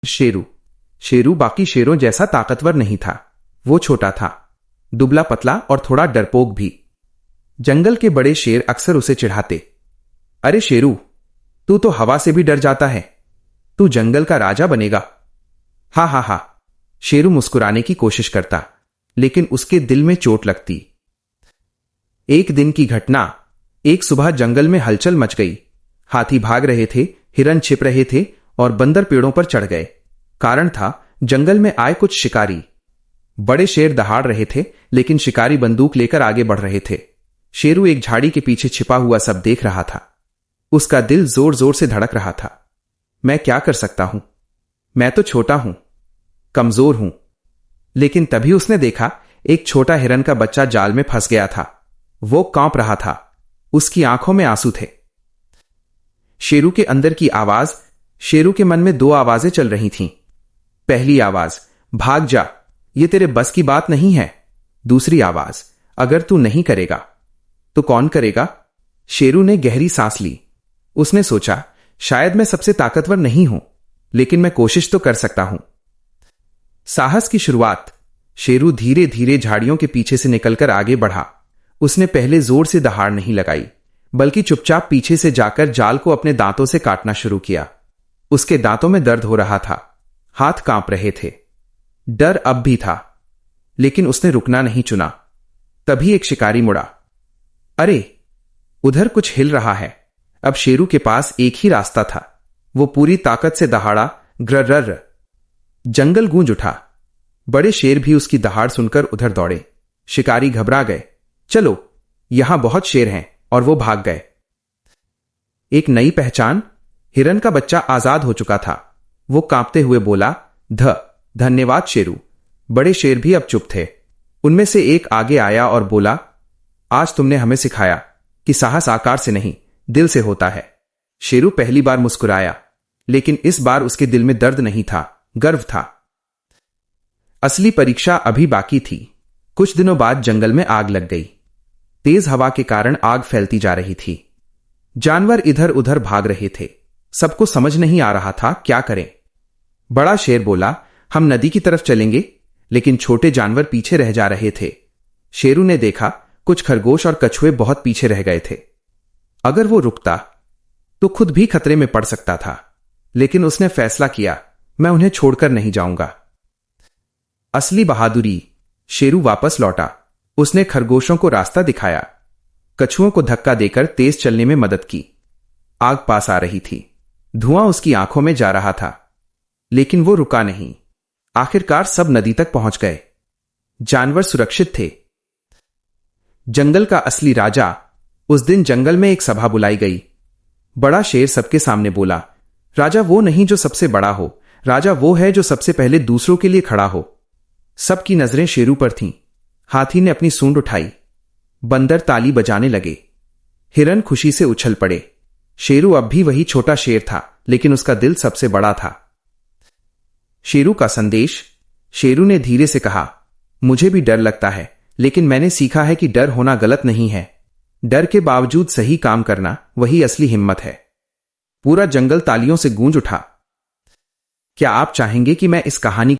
शेरू। शेरू बाकी शेरों जैसा ताकतवर नहीं था। वो छोटा था, दुबला पतला और थोड़ा डरपोक भी। जंगल के बड़े शेर अक्सर उसे चिढ़ाते, अरे शेरू, तू तो हवा से भी डर जाता है, तू जंगल का राजा बनेगा। हा हा हा, शेरू मुस्कुराने की कोशिश करता, लेकिन उसके दिल में चोट लगती। एक दिन की घटना। एक सुबह जंगल में हलचल मच गई। हाथी भाग रहे थे, हिरन छिप रहे थे और बंदर पेड़ों पर चढ़ गए। कारण था, जंगल में आए कुछ शिकारी। बड़े शेर दहाड़ रहे थे, लेकिन शिकारी बंदूक लेकर आगे बढ़ रहे थे। शेरू एक झाड़ी के पीछे छिपा हुआ सब देख रहा था। उसका दिल जोर जोर से धड़क रहा था। मैं क्या कर सकता हूं? मैं तो छोटा हूं, कमजोर हूं। लेकिन तभी उसने देखा, एक छोटा हिरन का बच्चा जाल में फंस गया था। वो कांप रहा था, उसकी आंखों में आंसू थे। शेरू के अंदर की आवाज। शेरू के मन में दो आवाजें चल रही थीं। पहली आवाज, भाग जा, ये तेरे बस की बात नहीं है। दूसरी आवाज, अगर तू नहीं करेगा तो कौन करेगा? शेरू ने गहरी सांस ली। उसने सोचा, शायद मैं सबसे ताकतवर नहीं हूं, लेकिन मैं कोशिश तो कर सकता हूं। साहस की शुरुआत। शेरू धीरे धीरे झाड़ियों के पीछे से निकलकर आगे बढ़ा। उसने पहले जोर से दहाड़ नहीं लगाई, बल्कि चुपचाप पीछे से जाकर जाल को अपने दांतों से काटना शुरू किया। उसके दांतों में दर्द हो रहा था, हाथ कांप रहे थे। डर अब भी था, लेकिन उसने रुकना नहीं चुना। तभी एक शिकारी मुड़ा। अरे, उधर कुछ हिल रहा है। अब शेरू के पास एक ही रास्ता था। वो पूरी ताकत से दहाड़ा, ग्रर्र। जंगल गूंज उठा। बड़े शेर भी उसकी दहाड़ सुनकर उधर दौड़े। शिकारी घबरा गए। चलो, यहां बहुत शेर हैं, और वो भाग गए। एक नई पहचान। हिरन का बच्चा आजाद हो चुका था। वो कांपते हुए बोला, धन्यवाद शेरू। बड़े शेर भी अब चुप थे। उनमें से एक आगे आया और बोला, आज तुमने हमें सिखाया कि साहस आकार से नहीं, दिल से होता है। शेरू पहली बार मुस्कुराया, लेकिन इस बार उसके दिल में दर्द नहीं था, गर्व था। असली परीक्षा अभी बाकी थी। कुछ दिनों बाद जंगल में आग लग गई। तेज हवा के कारण आग फैलती जा रही थी। जानवर इधर उधर भाग रहे थे। सबको समझ नहीं आ रहा था क्या करें। बड़ा शेर बोला, हम नदी की तरफ चलेंगे, लेकिन छोटे जानवर पीछे रह जा रहे थे। शेरू ने देखा, कुछ खरगोश और कछुए बहुत पीछे रह गए थे। अगर वो रुकता तो खुद भी खतरे में पड़ सकता था, लेकिन उसने फैसला किया, मैं उन्हें छोड़कर नहीं जाऊंगा। असली बहादुरी। शेरू वापस लौटा। उसने खरगोशों को रास्ता दिखाया, कछुओं को धक्का देकर तेज चलने में मदद की। आग पास आ रही थी, धुआं उसकी आंखों में जा रहा था, लेकिन वो रुका नहीं। आखिरकार सब नदी तक पहुंच गए। जानवर सुरक्षित थे। जंगल का असली राजा। उस दिन जंगल में एक सभा बुलाई गई। बड़ा शेर सबके सामने बोला, राजा वो नहीं जो सबसे बड़ा हो, राजा वो है जो सबसे पहले दूसरों के लिए खड़ा हो। सबकी नजरें शेरू पर थीं। हाथी ने अपनी सूंड उठाई। बंदर ताली बजाने लगे। हिरन खुशी से उछल पड़े। शेरू अब भी वही छोटा शेर था, लेकिन उसका दिल सबसे बड़ा था। शेरू का संदेश। शेरू ने धीरे से कहा, मुझे भी डर लगता है, लेकिन मैंने सीखा है कि डर होना गलत नहीं है। डर के बावजूद सही काम करना, वही असली हिम्मत है। पूरा जंगल तालियों से गूंज उठा। क्या आप चाहेंगे कि मैं इस कहानी